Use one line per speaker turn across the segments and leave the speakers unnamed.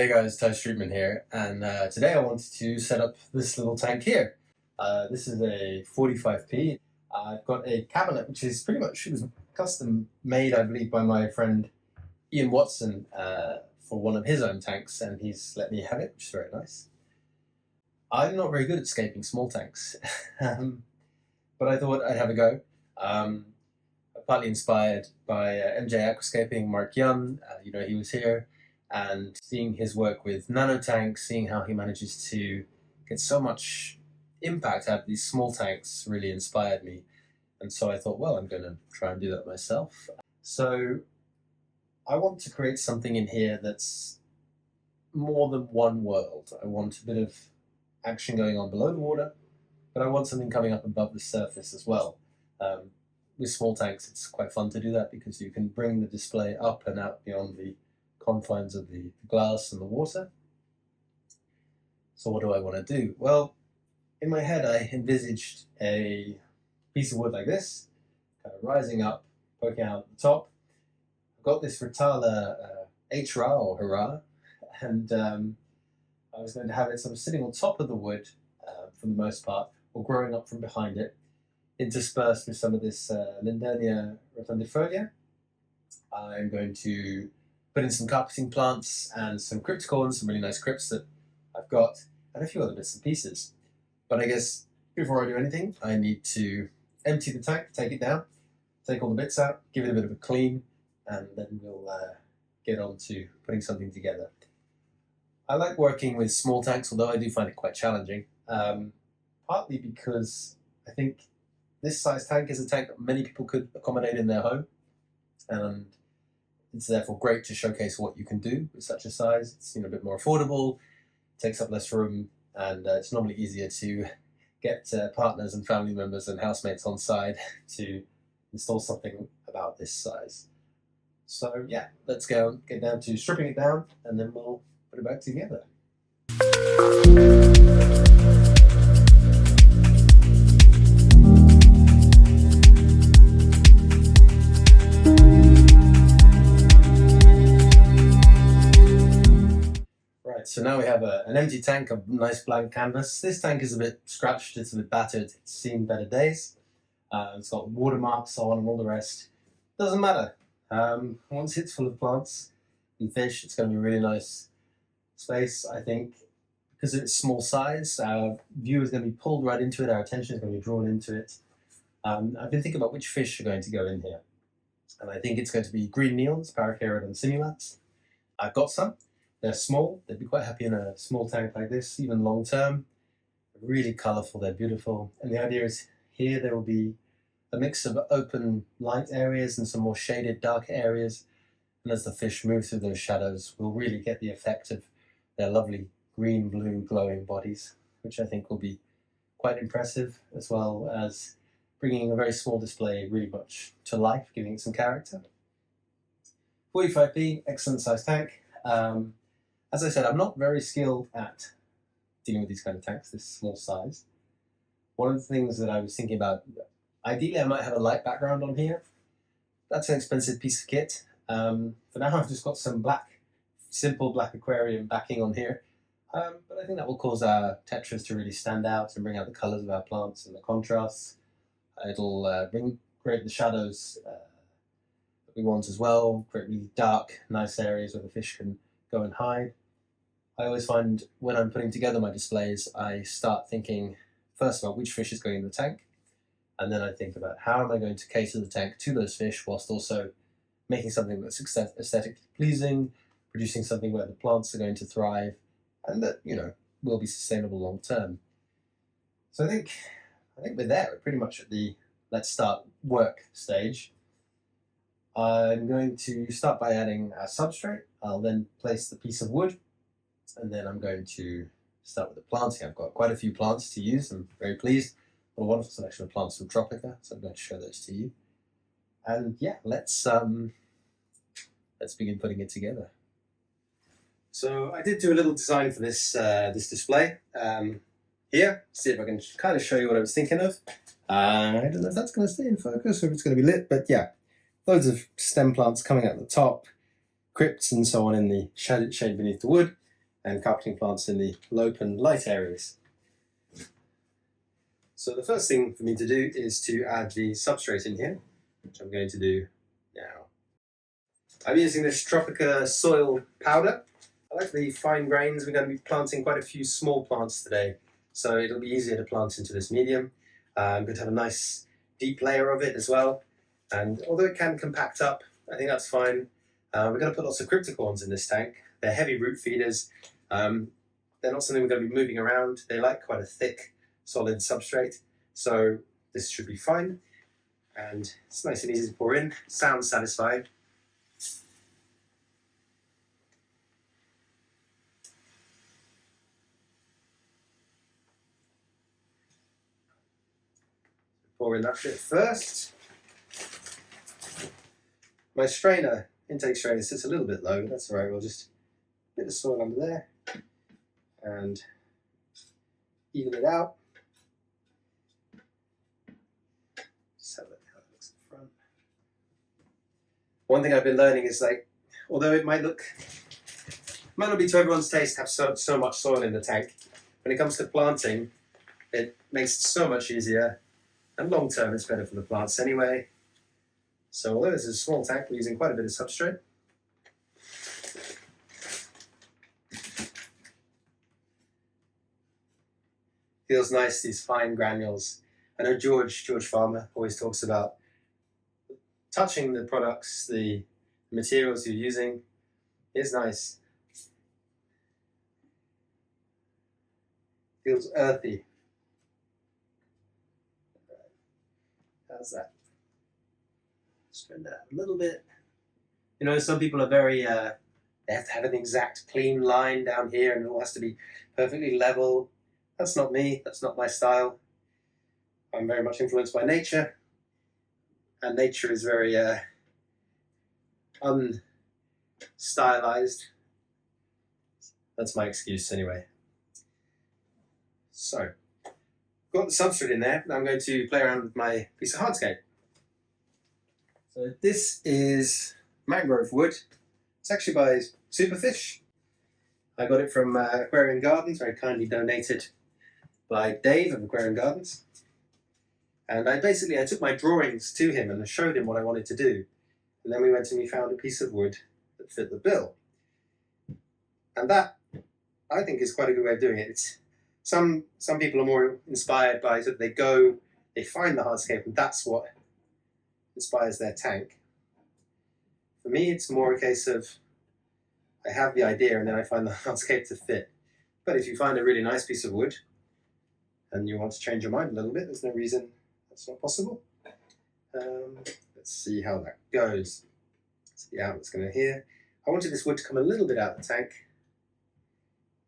Hey guys, Treatment here, and today I wanted to set up this little tank here. This is a 45p. I've got a cabinet which is pretty much, it was custom made, I believe, by my friend Ian Watson for one of his own tanks, and he's let me have it, which is very nice. I'm not very good at scaping small tanks, but I thought I'd have a go. Partly inspired by MJ Aquascaping, Mark Young, he was here, and seeing his work with nano tanks, seeing how he manages to get so much impact out of these small tanks really inspired me. And so I thought, well, I'm going to try and do that myself. So I want to create something in here that's more than one world. I want a bit of action going on below the water, but I want something coming up above the surface as well. With small tanks, it's quite fun to do that because you can bring the display up and out beyond the confines of the glass and the water. So what do I want to do? Well, in my head I envisaged a piece of wood like this, kind of rising up, poking out the top. I've got this Ritala H-Ra or Hurrah, and I was going to have it sort of sitting on top of the wood for the most part, or growing up from behind it, interspersed with some of this Lindernia rotundifolia. I'm going to put in some carpeting plants and some cryptocorns, some really nice crypts that I've got, and a few other bits and pieces. But I guess before I do anything, I need to empty the tank, take it down, take all the bits out, give it a bit of a clean, and then we'll get on to putting something together. I like working with small tanks, although I do find it quite challenging, partly because I think this size tank is a tank that many people could accommodate in their home, and it's therefore great to showcase what you can do with such a size. It's a bit more affordable, takes up less room, and it's normally easier to get partners and family members and housemates on side to install something about this size. So yeah, let's get down to stripping it down, and then we'll put it back together. So now we have an empty tank of nice blank canvas. This tank is a bit scratched, it's a bit battered, it's seen better days. It's got watermarks on and all the rest. Doesn't matter. Once it's full of plants and fish, it's going to be a really nice space, I think. Because of its small size, our view is going to be pulled right into it, our attention is going to be drawn into it. I've been thinking about which fish are going to go in here. And I think it's going to be green neons, Parachaerodon simulats. I've got some. They're small, they'd be quite happy in a small tank like this, even long term. Really colourful, they're beautiful. And the idea is here there will be a mix of open light areas and some more shaded dark areas. And as the fish move through those shadows, we'll really get the effect of their lovely green, blue, glowing bodies, which I think will be quite impressive, as well as bringing a very small display really much to life, giving it some character. 45p, excellent size tank. As I said, I'm not very skilled at dealing with these kind of tanks, this small size. One of the things that I was thinking about, ideally I might have a light background on here. That's an expensive piece of kit. For now I've just got some simple black aquarium backing on here. But I think that will cause our tetras to really stand out and bring out the colours of our plants and the contrasts. It'll create the shadows that we want as well, create really dark, nice areas where the fish can go and hide. I always find when I'm putting together my displays, I start thinking first about which fish is going in the tank, and then I think about how am I going to cater the tank to those fish whilst also making something that's aesthetically pleasing, producing something where the plants are going to thrive, and that, will be sustainable long term. So I think we're there. We're pretty much at the let's start work stage. I'm going to start by adding a substrate. I'll then place the piece of wood, and then I'm going to start with the planting. I've got quite a few plants to use. I'm very pleased. Got a wonderful selection of plants from Tropica, so I'm going to show those to you. And yeah, let's begin putting it together. So I did do a little design for this this display here. See if I can kind of show you what I was thinking of. I don't know if that's going to stay in focus or if it's going to be lit, but yeah, loads of stem plants coming out the top, crypts and so on in the shade beneath the wood, and carpeting plants in the low and light areas. So the first thing for me to do is to add the substrate in here, which I'm going to do now. I'm using this Tropica soil powder. I like the fine grains. We're going to be planting quite a few small plants today, so it'll be easier to plant into this medium. I'm going to have a nice deep layer of it as well, and although it can compact up, I think that's fine. We're going to put lots of cryptocorns in this tank. They're heavy root feeders. They're not something we're going to be moving around. They like quite a thick, solid substrate, so this should be fine. And it's nice and easy to pour in. Sounds satisfying. Pour in that bit first. My strainer, intake strainer, sits a little bit low, but that's alright. We'll just a bit of soil under there and even it out. Just have a look how it looks in front. One thing I've been learning is, like, although it might not be to everyone's taste to have so much soil in the tank, when it comes to planting, it makes it so much easier, and long term it's better for the plants anyway. So although this is a small tank, we're using quite a bit of substrate. Feels nice, these fine granules. I know George Farmer always talks about touching the products, the materials you're using is nice. Feels earthy. How's that? Spread that a little bit. You know, some people are very, they have to have an exact clean line down here and it all has to be perfectly level. That's not me, that's not my style. I'm very much influenced by nature, and nature is very unstylized. That's my excuse anyway. So, got the substrate in there, and I'm going to play around with my piece of hardscape. So this is mangrove wood. It's actually by Superfish. I got it from Aquarium Gardens, very kindly donated by Dave of Aquarium Gardens. And I took my drawings to him and I showed him what I wanted to do. And then we went and we found a piece of wood that fit the bill. And that, I think, is quite a good way of doing it. Some people are more inspired by, so they find the hardscape and that's what inspires their tank. For me, it's more a case of, I have the idea and then I find the hardscape to fit. But if you find a really nice piece of wood and you want to change your mind a little bit, there's no reason that's not possible. Let's see how that goes. That's the outlet's going to here. I wanted this wood to come a little bit out of the tank.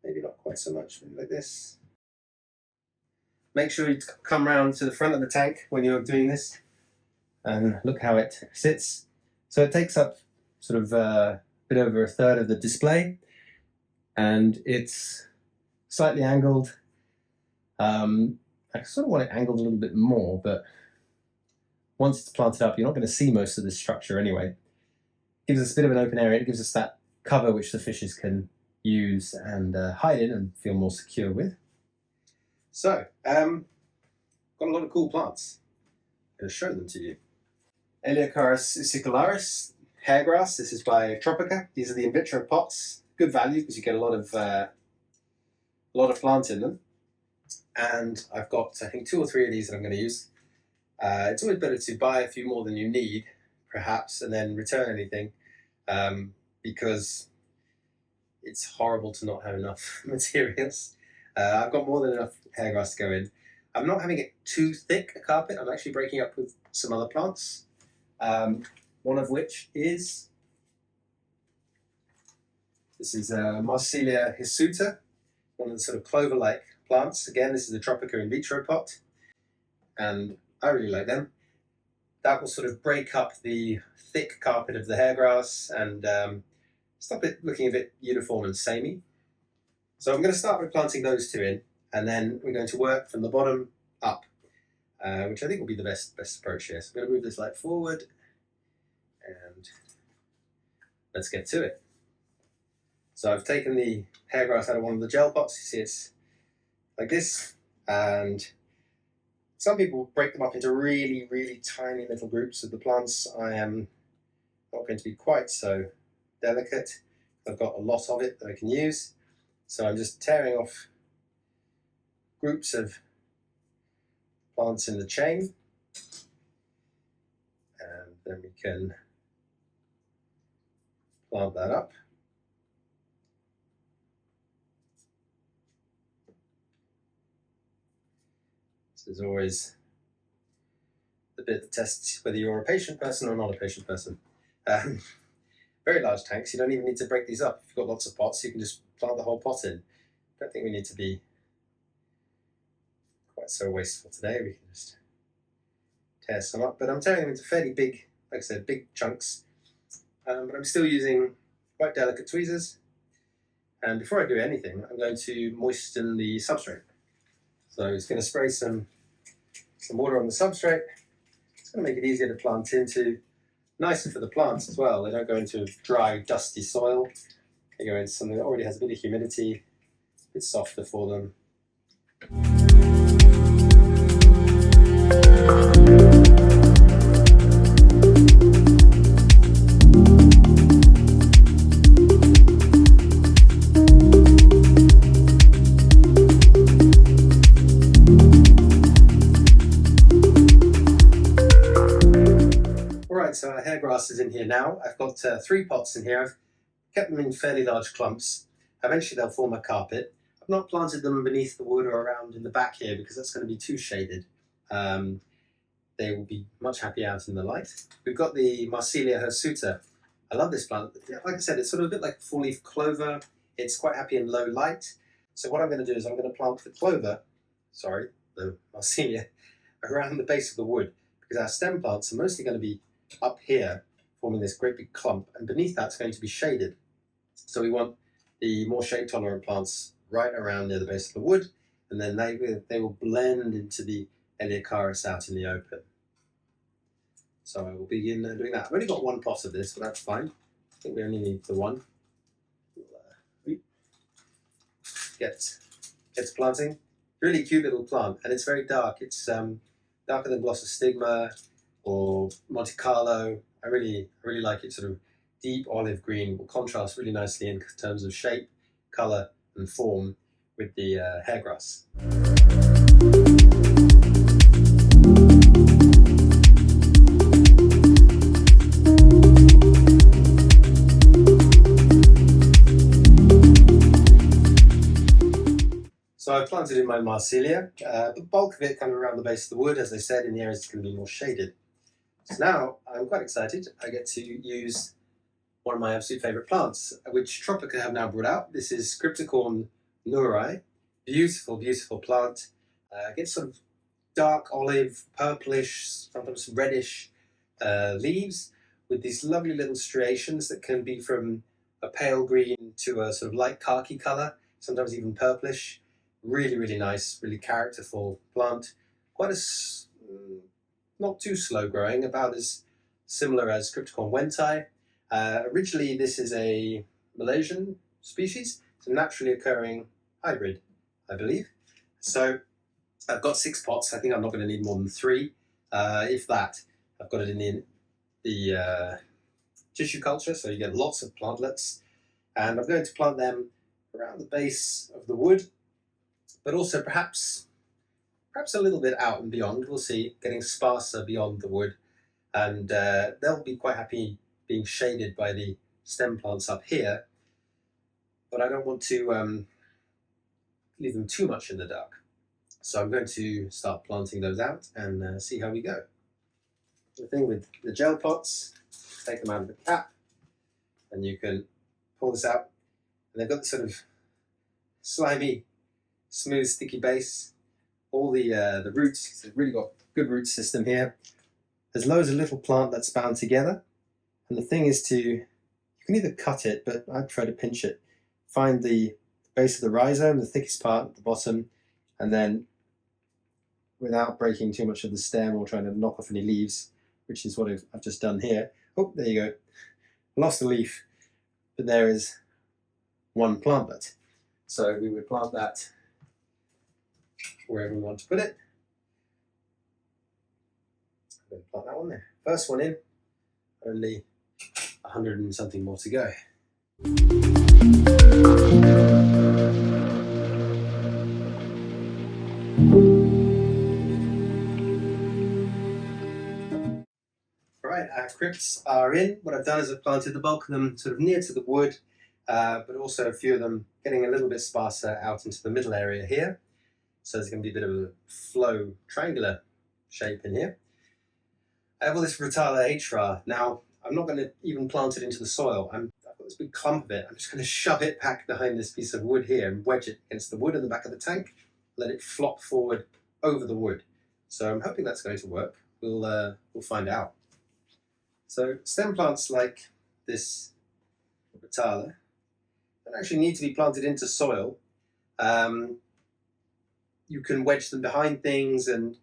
Maybe not quite so much, maybe like this. Make sure you come round to the front of the tank when you're doing this and look how it sits. So it takes up sort of a bit over a third of the display and it's slightly angled. I sort of want it angled a little bit more, but once it's planted up, you're not going to see most of this structure anyway. It gives us a bit of an open area. It gives us that cover which the fishes can use and hide in and feel more secure with. So, got a lot of cool plants. I'm going to show them to you. Eleocharis acicularis, hairgrass. This is by Tropica. These are the in vitro pots. Good value because you get a lot of plant in them. And I've got, I think, 2 or 3 of these that I'm going to use. It's always better to buy a few more than you need, perhaps, and then return anything, because it's horrible to not have enough materials. I've got more than enough hairgrass to go in. I'm not having it too thick, a carpet. I'm actually breaking up with some other plants, one of which is, this is Marsilia hirsuta, one of the sort of clover-like plants. Again, this is the Tropica in vitro pot, and I really like them. That will sort of break up the thick carpet of the hairgrass and stop it looking a bit uniform and samey. So I'm going to start with planting those 2 in, and then we're going to work from the bottom up, which I think will be the best approach here. So I'm going to move this light forward, and let's get to it. So I've taken the hairgrass out of one of the gel pots. You see it's like this, and some people break them up into really, really tiny little groups of the plants. I am not going to be quite so delicate. I've got a lot of it that I can use. So I'm just tearing off groups of plants in the chain. And then we can plant that up. This is always the bit that tests whether you're a patient person or not a patient person. Very large tanks, you don't even need to break these up. If you've got lots of pots, you can just plant the whole pot in. I don't think we need to be quite so wasteful today. We can just tear some up, but I'm tearing them into fairly big, like I said, big chunks. But I'm still using quite delicate tweezers. And before I do anything, I'm going to moisten the substrate. So I'm just going to spray some water on the substrate. It's going to make it easier to plant into. Nicer for the plants as well. They don't go into dry, dusty soil. They go into something that already has a bit of humidity, a bit softer for them. So our hair grass is in here now. I've got 3 pots in here. I've kept them in fairly large clumps. Eventually they'll form a carpet. I've not planted them beneath the wood or around in the back here because that's going to be too shaded. They will be much happier out in the light. We've got the Marsilia hirsuta. I love this plant. Like I said, it's sort of a bit like four-leaf clover. It's quite happy in low light. So what I'm going to do is I'm going to plant the the Marsilia, around the base of the wood because our stem plants are mostly going to be up here, forming this great big clump, and beneath that's going to be shaded. So we want the more shade tolerant plants right around near the base of the wood, and then they will blend into the Eleocharis out in the open. So I will begin doing that. I've only got 1 pot of this, but that's fine. I think we only need the one. Get planting. Really cute little plant, and it's very dark. It's darker than Glossostigma or Monte Carlo. I really like it. Sort of deep olive green, will contrast really nicely in terms of shape, colour and form with the hairgrass. So I've planted in my Marsilia, the bulk of it kind of around the base of the wood, as I said, in the areas it's going to be more shaded. So now I'm quite excited. I get to use one of my absolute favourite plants, which Tropica have now brought out. This is Cryptocorn Nurai. Beautiful, beautiful plant. Gets sort of dark olive, purplish, sometimes reddish leaves with these lovely little striations that can be from a pale green to a sort of light khaki colour, sometimes even purplish. Really, really nice, really characterful plant. Quite a not too slow growing, about as similar as Cryptocorn wentai. Originally, this is a Malaysian species. It's a naturally occurring hybrid, I believe. So I've got 6 pots. I think I'm not going to need more than 3. If that, I've got it in the tissue culture, so you get lots of plantlets. And I'm going to plant them around the base of the wood, but also perhaps a little bit out and beyond. We'll see, getting sparser beyond the wood. And they'll be quite happy being shaded by the stem plants up here. But I don't want to leave them too much in the dark. So I'm going to start planting those out and see how we go. The thing with the gel pots, take them out of the cap, and you can pull this out. And they've got this sort of slimy, smooth, sticky base. All the roots, they've really got good root system here. There's loads of little plant that's bound together. And the thing is you can either cut it, but I prefer to pinch it. Find the base of the rhizome, the thickest part at the bottom, and then without breaking too much of the stem or trying to knock off any leaves, which is what I've just done here. Oh, there you go. I lost a leaf, but there is one plantlet. So we would plant that wherever we want to put it. I'm going to plant that one there. First one in, only 100 and something more to go. Right, our crypts are in. What I've done is I've planted the bulk of them sort of near to the wood, but also a few of them getting a little bit sparser out into the middle area here. So there's going to be a bit of a flow, triangular shape in here. I have all this Rotala HRA. Now, I'm not going to even plant it into the soil. I've got this big clump of it. I'm just going to shove it back behind this piece of wood here and wedge it against the wood in the back of the tank. Let it flop forward over the wood. So I'm hoping that's going to work. We'll find out. So stem plants like this Rotala don't actually need to be planted into soil. You can wedge them behind things and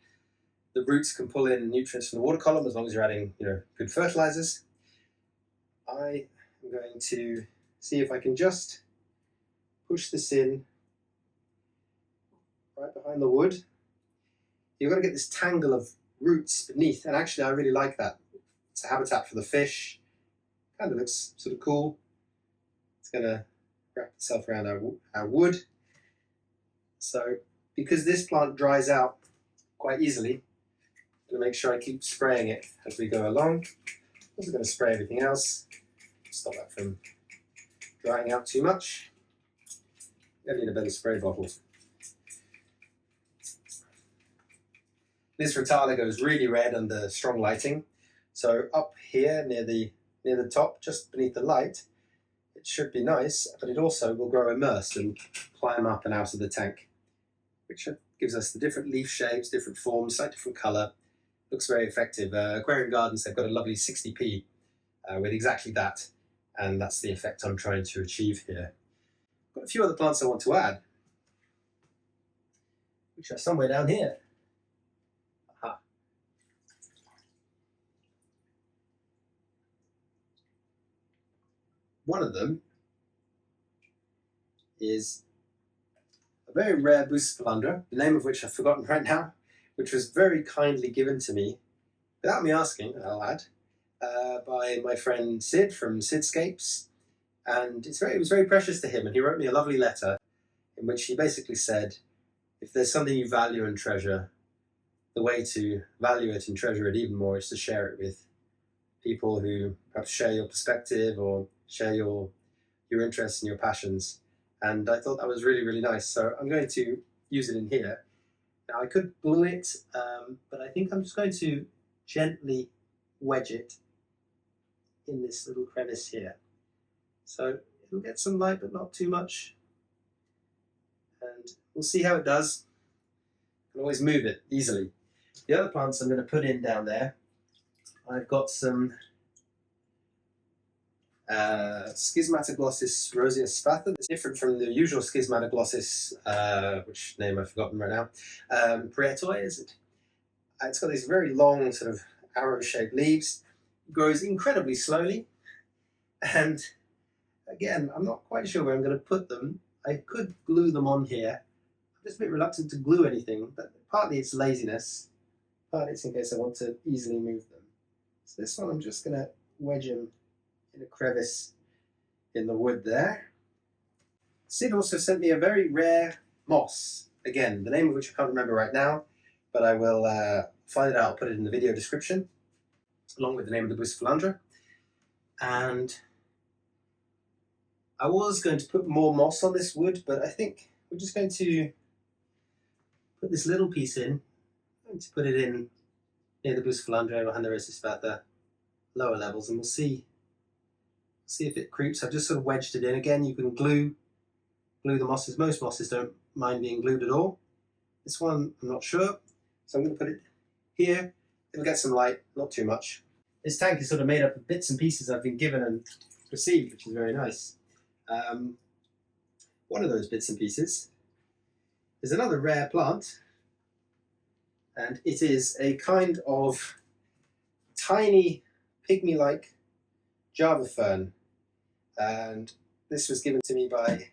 the roots can pull in nutrients from the water column as long as you're adding, good fertilizers. I am going to see if I can just push this in right behind the wood. You've got to get this tangle of roots beneath, and actually I really like that. It's a habitat for the fish. Kind of looks sort of cool. It's going to wrap itself around our wood. So because this plant dries out quite easily, I'm going to make sure I keep spraying it as we go along. I'm also going to spray everything else. Stop that from drying out too much. I need a better spray bottle. This Rotala goes really red under strong lighting. So up here near the top, just beneath the light, it should be nice, but it also will grow immersed and climb up and out of the tank, which gives us the different leaf shapes, different forms, slightly different colour. Looks very effective. Aquarium Gardens, they've got a lovely 60p with exactly that, and that's the effect I'm trying to achieve here. Got a few other plants I want to add, which are somewhere down here. Aha. One of them is a very rare Bucephalandra, the name of which I've forgotten right now, which was very kindly given to me, without me asking, I'll add, by my friend Sid from Sidscapes. And it was very precious to him, and he wrote me a lovely letter in which he basically said, if there's something you value and treasure, the way to value it and treasure it even more is to share it with people who perhaps share your perspective or share your interests and your passions. And I thought that was really, really nice. So I'm going to use it in here. Now I could glue it, but I think I'm just going to gently wedge it in this little crevice here. So it'll get some light, but not too much. And we'll see how it does. You can always move it easily. The other plants I'm going to put in down there, I've got some Schismatoglossus rosea spatha. It's different from the usual Schismatoglossus, which name I've forgotten right now. Prietoi, is it? It's got these very long sort of arrow-shaped leaves. It grows incredibly slowly. And again, I'm not quite sure where I'm going to put them. I could glue them on here. I'm just a bit reluctant to glue anything, but partly it's laziness, partly it's in case I want to easily move them. So this one I'm just going to wedge them in a crevice in the wood there. Sid also sent me a very rare moss. Again, the name of which I can't remember right now, but I will find it out. I'll put it in the video description, along with the name of the Bucephalandra. And I was going to put more moss on this wood, but I think we're just going to put this little piece in. I'm going to put it in near the Bucephalandra behind the rosea spatha, lower levels, and we'll see if it creeps. I've just sort of wedged it in. Again, you can glue the mosses. Most mosses don't mind being glued at all. This one, I'm not sure. So I'm going to put it here. It'll get some light, not too much. This tank is sort of made up of bits and pieces I've been given and received, which is very nice. One of those bits and pieces is another rare plant, and it is a kind of tiny pygmy-like Java fern. And This was given to me by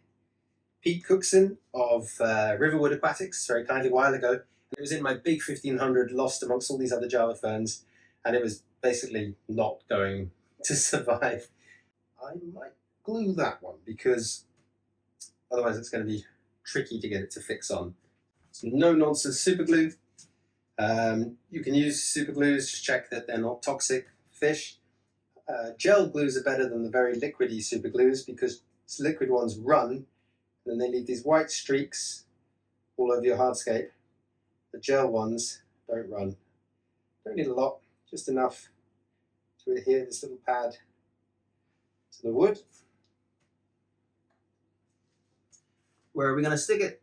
Pete Cookson of Riverwood Aquatics very kindly a while ago. It was in my big 1500 lost amongst all these other Java ferns, and it was basically not going to survive. I might glue that one because otherwise it's going to be tricky to get it to fix on. So no nonsense super glue. You can use super glues, just check that they're not toxic fish. Gel glues are better than the very liquidy super glues because liquid ones run and then they leave these white streaks all over your hardscape. The gel ones don't run. Don't need a lot, just enough to adhere this little pad to the wood. Where are we going to stick it?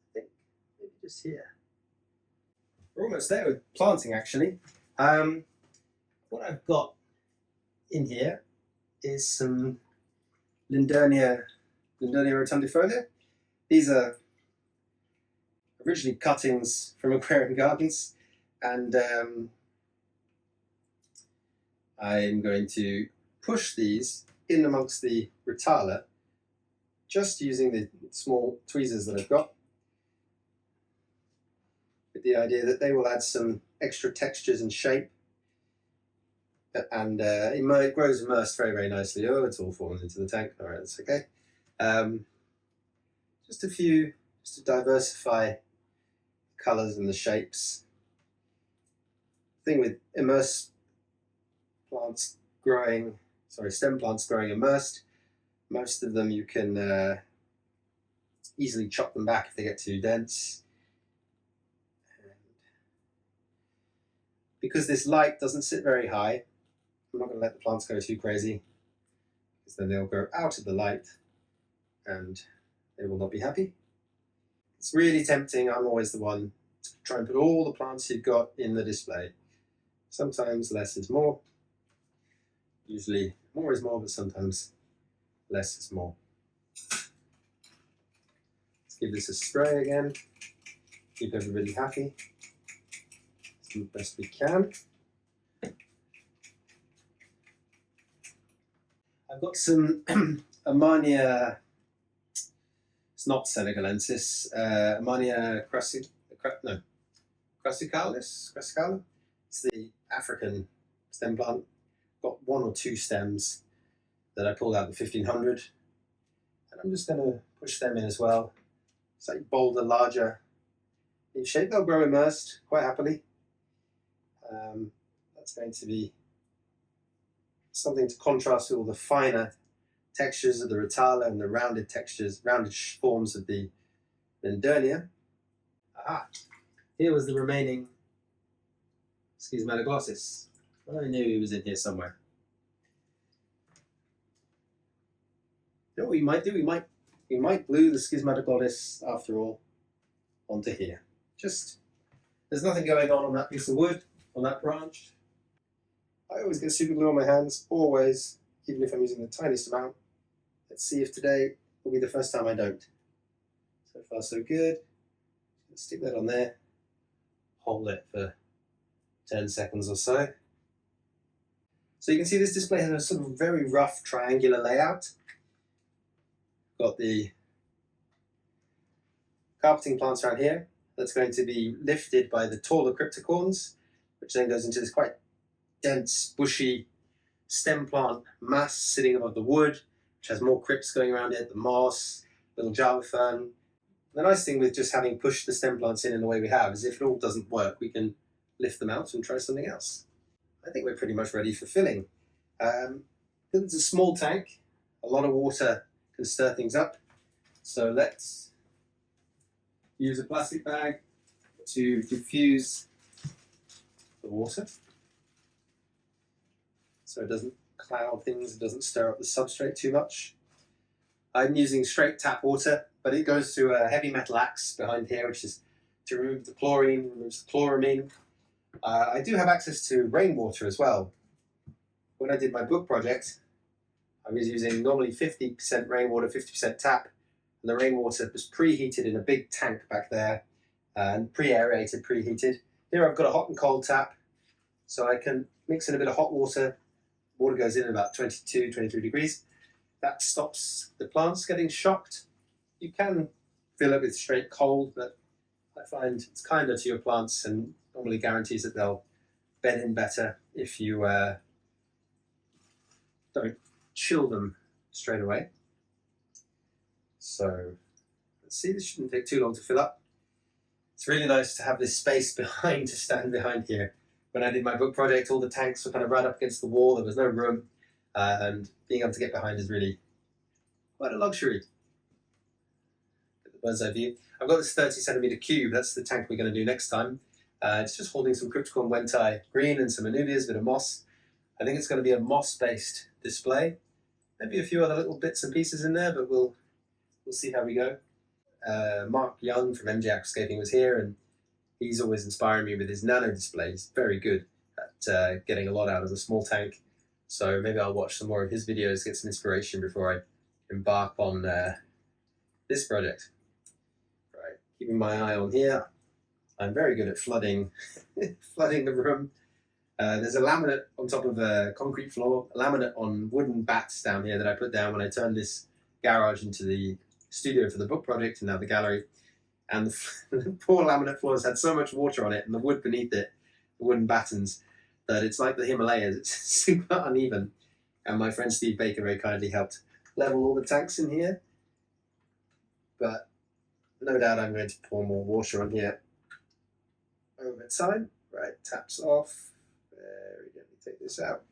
I think maybe just here. We're almost there with planting actually. What I've got in here is some Lindernia rotundifolia. These are originally cuttings from aquarium gardens, and I'm going to push these in amongst the Rotala just using the small tweezers that I've got, with the idea that they will add some extra textures and shape, and it grows immersed very, very nicely. Oh, it's all fallen into the tank. All right, that's okay. Just a few, just to diversify colours and the shapes. The thing with immersed plants growing, stem plants growing immersed, most of them you can easily chop them back if they get too dense. And because this light doesn't sit very high, I'm not going to let the plants go too crazy, because then they'll grow out of the light and they will not be happy. It's really tempting. I'm always the one to try and put all the plants you've got in the display. Sometimes less is more. Usually more is more, but sometimes less is more. Let's give this a spray again. Keep everybody happy. Do the best we can. I've got some Amania, it's not Senegalensis, Amania crassicale. It's the African stem plant. Got one or two stems that I pulled out in 1500, and I'm just going to push them in as well. Slightly bolder, larger in shape. They'll grow immersed quite happily. That's going to be something to contrast with all the finer textures of the Rotala and the rounded forms of the Lindernia. Aha! Here was the remaining Schismatoglossus. I knew he was in here somewhere. You know what we might do? We might glue the Schismatoglossus after all onto here. There's nothing going on that piece of wood, on that branch. I always get super glue on my hands, always, even if I'm using the tiniest amount. Let's see if today will be the first time I don't. So far so good. Let's stick that on there, hold it for 10 seconds or so. So you can see this display has a sort of very rough triangular layout. Got the carpeting plants around here. That's going to be lifted by the taller cryptocorns, which then goes into this quite dense, bushy stem plant mass sitting above the wood, which has more crypts going around it, the moss, little Java fern. The nice thing with just having pushed the stem plants in the way we have is if it all doesn't work, we can lift them out and try something else. I think we're pretty much ready for filling. It's a small tank, a lot of water can stir things up, so let's use a plastic bag to diffuse the water so it doesn't cloud things, it doesn't stir up the substrate too much. I'm using straight tap water, but it goes through a heavy metal axe behind here, which is to remove the chlorine, removes the chloramine. I do have access to rainwater as well. When I did my book project, I was using normally 50% rainwater, 50% tap, and the rainwater was preheated in a big tank back there, and pre-aerated, preheated. Here I've got a hot and cold tap, so I can mix in a bit of hot water. Water goes in at about 22, 23 degrees. that stops the plants getting shocked. You can fill it with straight cold, but I find it's kinder to your plants and normally guarantees that they'll bed in better if you don't chill them straight away. So let's see, this shouldn't take too long to fill up. It's really nice to have this space behind to stand behind here. When I did my book project, all the tanks were kind of right up against the wall. There was no room, and being able to get behind is really quite a luxury. Get the bird's eye view. I've got this 30cm cube. That's the tank we're going to do next time. It's just holding some Crypticum Wenti green and some Anubias, a bit of moss. I think it's going to be a moss-based display. Maybe a few other little bits and pieces in there, but we'll see how we go. Mark Young from MJ Aquascaping was here, and he's always inspiring me with his nano display. He's very good at getting a lot out of a small tank. So maybe I'll watch some more of his videos, get some inspiration before I embark on this project. Right, keeping my eye on here. I'm very good at flooding, flooding the room. There's a laminate on top of a concrete floor, a laminate on wooden bats down here that I put down when I turned this garage into the studio for the book project and now the gallery. And the poor laminate floors had so much water on it and the wood beneath it, the wooden battens, that it's like the Himalayas. It's super uneven. And my friend Steve Baker very kindly helped level all the tanks in here. But no doubt I'm going to pour more water on here over time. Right, taps off. Very gently take this out.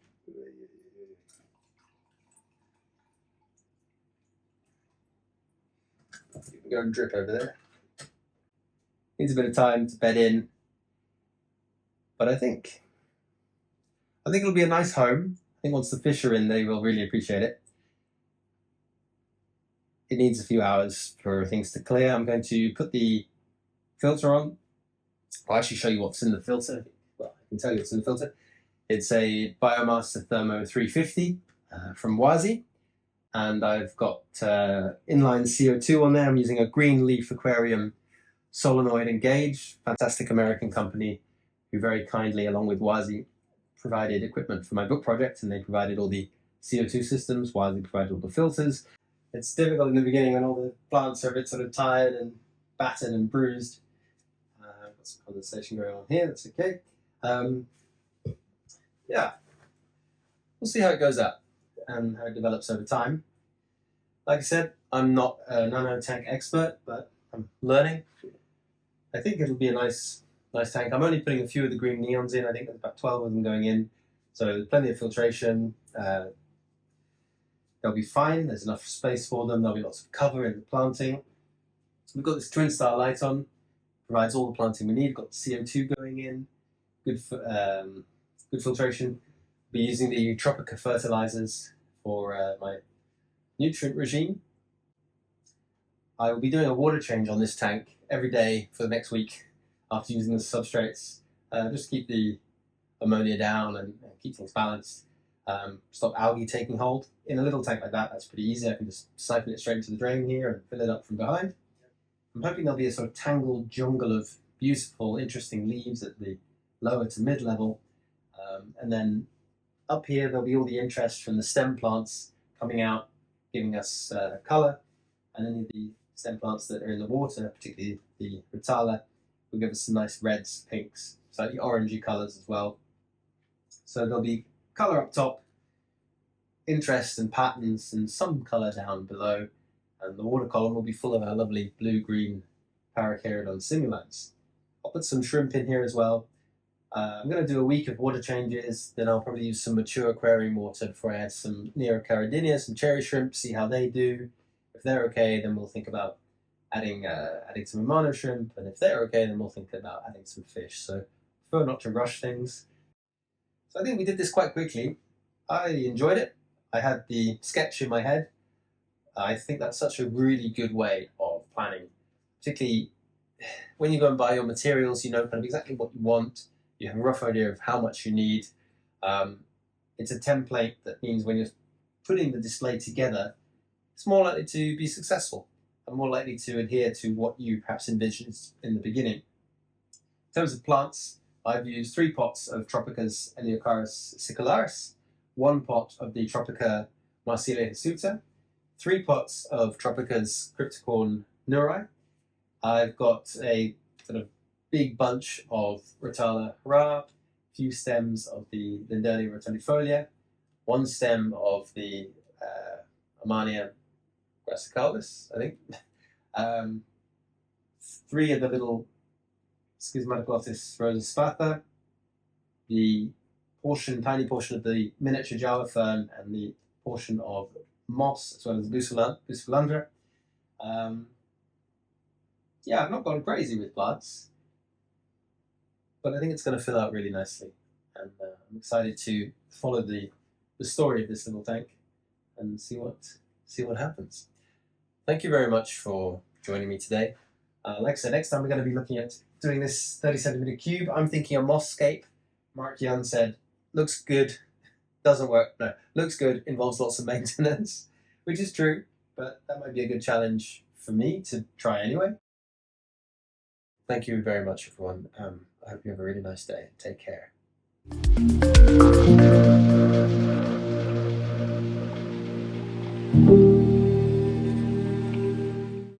You can go and drip over there. Needs a bit of time to bed in, but I think it'll be a nice home. I think once the fish are in, they will really appreciate it. It needs a few hours for things to clear. I'm going to put the filter on. I'll actually show you what's in the filter. Well, I can tell you what's in the filter. It's a Biomaster Thermo 350 from Wazi. And I've got inline CO2 on there. I'm using a green leaf aquarium solenoid and gauge, fantastic American company who very kindly, along with Wazi, provided equipment for my book project, and they provided all the CO2 systems. Wazi provided all the filters. It's difficult in the beginning when all the plants are a bit sort of tired and battered and bruised. Got some condensation going on here, that's okay. Yeah, we'll see how it goes out and how it develops over time. Like I said, I'm not a nano tank expert, but I'm learning. I think it'll be a nice tank. I'm only putting a few of the green neons in. I think there's about 12 of them going in. So there's plenty of filtration. They'll be fine. There's enough space for them. There'll be lots of cover in the planting. We've got this twin star light on. Provides all the planting we need. Got CO2 going in. Good filtration. Be using the Tropica fertilizers for my nutrient regime. I will be doing a water change on this tank every day for the next week after using the substrates. Just keep the ammonia down and keep things balanced. Stop algae taking hold. In a little tank like that, that's pretty easy. I can just siphon it straight into the drain here and fill it up from behind. I'm hoping there'll be a sort of tangled jungle of beautiful, interesting leaves at the lower to mid level. And then up here, there'll be all the interest from the stem plants coming out, giving us colour. And any of the stem plants that are in the water, particularly the Ritala, will give us some nice reds, pinks, slightly orangey colours as well. So there'll be colour up top, interest and patterns, and some colour down below. And the water column will be full of our lovely blue-green Parachaerodon simulites. I'll put some shrimp in here as well. I'm going to do a week of water changes, then I'll probably use some mature aquarium water before I add some Neocardinia, some cherry shrimp, see how they do. If they're okay, then we'll think about adding some Amano shrimp, and if they're okay, then we'll think about adding some fish. So I prefer not to rush things. So I think we did this quite quickly. I enjoyed it. I had the sketch in my head. I think that's such a really good way of planning, particularly when you go and buy your materials, you know kind of exactly what you want. You have a rough idea of how much you need. It's a template that means when you're putting the display together, it's more likely to be successful and more likely to adhere to what you perhaps envisioned in the beginning. In terms of plants, I've used 3 pots of Tropica's Eliocharis sicularis, 1 pot of the Tropica Marsilia hirsuta, 3 pots of Tropica's Cryptocorn Neuri. I've got a sort of big bunch of Rotala Hurrah, a few stems of the Lindernia rotundifolia, 1 stem of the Armania brassicales, I think, 3 of the little Schismatoglottis rosa, the tiny portion of the miniature Java fern, and the portion of moss, as well as Bucephalandra. Yeah, I've not gone crazy with plants, but I think it's going to fill out really nicely. And I'm excited to follow the story of this little tank and see what happens. Thank you very much for joining me today. Like I said, next time we're going to be looking at doing this 30cm cube. I'm thinking a moss-scape. Mark Young said, looks good, doesn't work. No, looks good, involves lots of maintenance, which is true, but that might be a good challenge for me to try anyway. Thank you very much, everyone. I hope you have a really nice day. Take care.